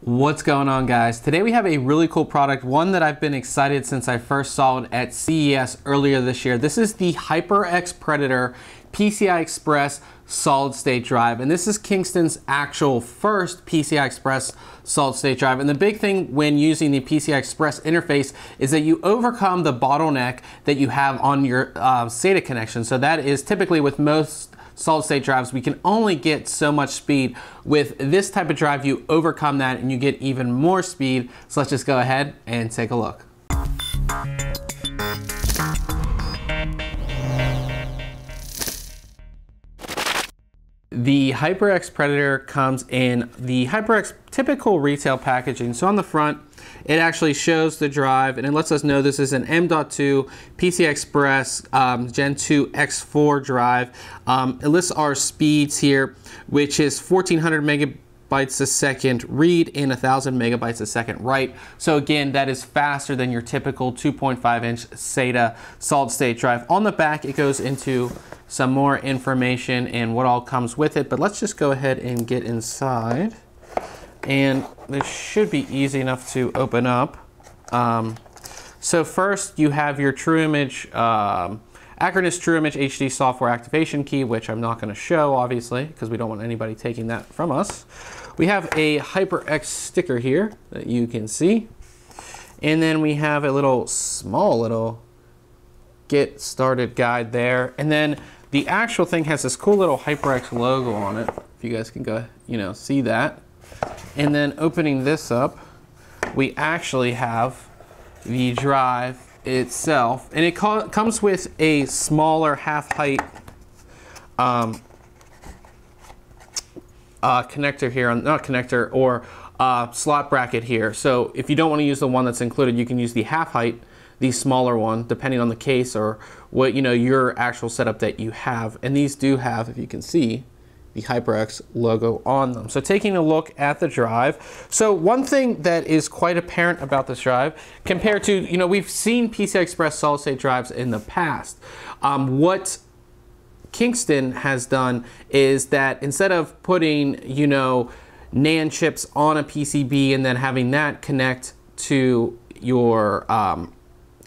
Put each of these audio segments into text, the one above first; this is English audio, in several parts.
What's going on, guys? Today we have a really cool product, one that I've been excited since I first saw it at CES earlier this year. This is the HyperX Predator PCI-Express solid state drive, and this is Kingston's actual first PCI-Express solid state drive. And the big thing when using the PCI-Express interface is that you overcome the bottleneck that you have on your SATA connection. So that is typically with most solid state drives, we can only get so much speed. With this type of drive, you overcome that and you get even more speed. So let's just go ahead and take a look. The HyperX Predator comes in the HyperX typical retail packaging. So on the front, it actually shows the drive and it lets us know this is an M.2 PCI-Express Gen 2 X4 drive. It lists our speeds here, which is 1400 megabytes a second read and 1000 megabytes a second write. So again, that is faster than your typical 2.5 inch SATA solid state drive. On the back, it goes into some more information and what all comes with it, but let's just go ahead and get inside. And this should be easy enough to open up. So first you have your True Image, Acronis True Image HD software activation key, which I'm not going to show obviously because we don't want anybody taking that from us. We have a HyperX sticker here that you can see. And then we have a little small little get started guide there. And then the actual thing has this cool little HyperX logo on it. If you guys can go, see that. And then opening this up, we actually have the drive itself, and it comes with a smaller half-height connector here, not connector, or slot bracket here. So if you don't want to use the one that's included, you can use the half-height, the smaller one, depending on the case or what your actual setup that you have. And these do have, if you can see, the HyperX logo on them. So taking a look at the drive. So one thing that is quite apparent about this drive compared to, we've seen PCI-Express solid state drives in the past. What Kingston has done is that instead of putting, NAND chips on a PCB and then having that connect to your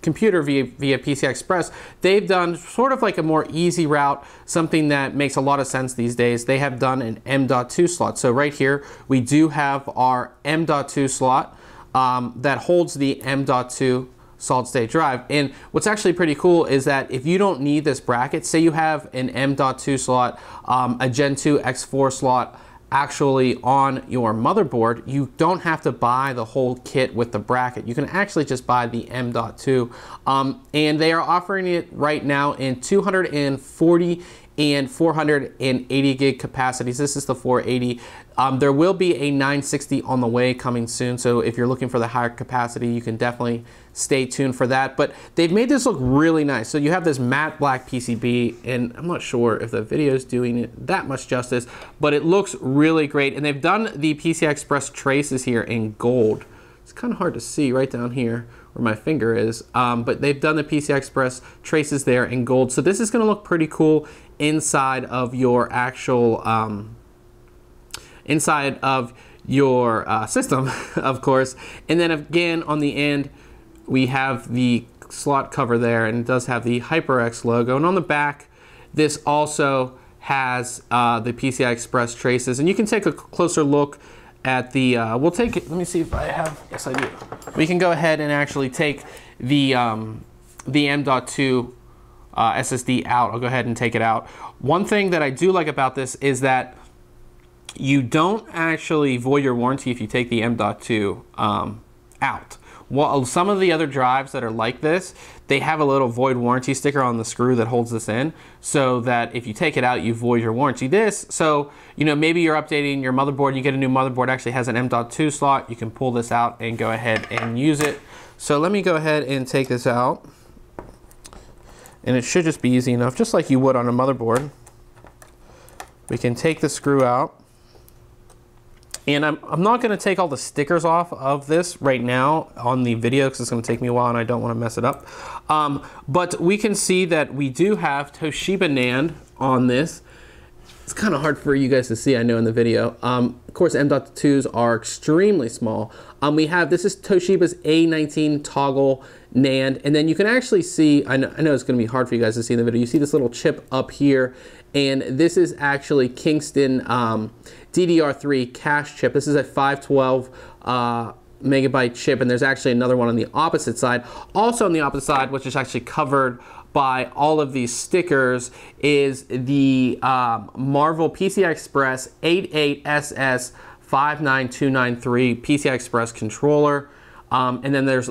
computer via PCI-Express, they've done sort of like a more easy route, something that makes a lot of sense these days. They have done an M.2 slot. So right here, we do have our M.2 slot that holds the M.2 solid state drive. And what's actually pretty cool is that if you don't need this bracket, say you have an M.2 slot, a Gen 2 X4 slot, actually on your motherboard, you don't have to buy the whole kit with the bracket. You can actually just buy the M.2, and they are offering it right now in 240 and 480 gig capacities. This is the 480. There will be a 960 on the way coming soon, so if you're looking for the higher capacity, you can definitely stay tuned for that. But they've made this look really nice. So you have this matte black PCB, and I'm not sure if the video is doing it that much justice, but it looks really great. And they've done the PCI-Express traces here in gold. It's kind of hard to see right down here where my finger is, but they've done the PCI-Express traces there in gold. So this is going to look pretty cool inside of your actual inside of your system, of course. And then again on the end we have the slot cover there, and it does have the HyperX logo. And on the back, this also has the PCI-Express traces, and you can take a closer look at the we'll take it. Let me see if I have. Yes, I do. We can go ahead and actually take the M.2 SSD out. I'll go ahead and take it out. One thing that I do like about this is that you don't actually void your warranty if you take the M.2 out. Well, some of the other drives that are like this, they have a little void warranty sticker on the screw that holds this in, so that if you take it out, you void your warranty. This, so maybe you're updating your motherboard, you get a new motherboard, actually has an M.2 slot, you can pull this out and go ahead and use it. So let me go ahead and take this out, and it should just be easy enough, just like you would on a motherboard. We can take the screw out. And I'm not going to take all the stickers off of this right now on the video because it's going to take me a while and I don't want to mess it up. But we can see that we do have Toshiba NAND on this. It's kind of hard for you guys to see, I know, in the video. Of course, M.2s are extremely small. We have, this is Toshiba's A19 toggle NAND, and then you can actually see, I know it's going to be hard for you guys to see in the video, you see this little chip up here, and this is actually Kingston DDR3 cache chip. This is a 512 megabyte chip, and there's actually another one on the opposite side. Also on the opposite side, which is actually covered by all of these stickers, is the Marvel PCI-Express 88SS59293 PCI-Express controller. And then there's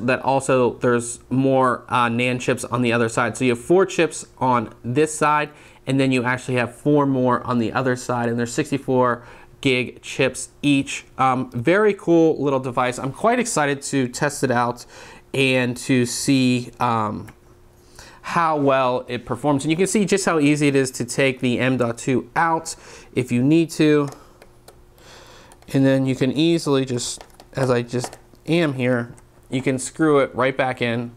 more NAND chips on the other side. So you have 4 chips on this side, and then you actually have 4 more on the other side, and there's 64 gig chips each. Very cool little device. I'm quite excited to test it out and to see how well it performs. And you can see just how easy it is to take the M.2 out if you need to. And then you can easily just, as I just am here, you can screw it right back in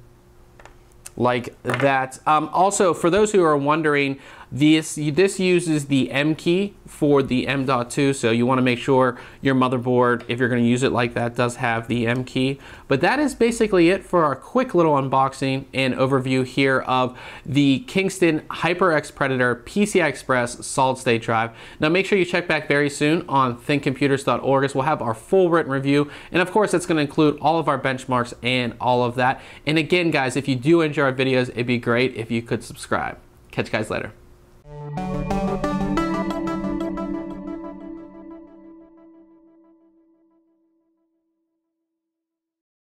like that. Also, for those who are wondering, this uses the M key for the M.2, so you want to make sure your motherboard, if you're going to use it like that, does have the M key. But that is basically it for our quick little unboxing and overview here of the Kingston HyperX Predator PCI-Express solid-state drive. Now make sure you check back very soon on ThinkComputers.org, as we'll have our full written review, and of course it's going to include all of our benchmarks and all of that. And again, guys, if you do enjoy our videos, it'd be great if you could subscribe. Catch you guys later.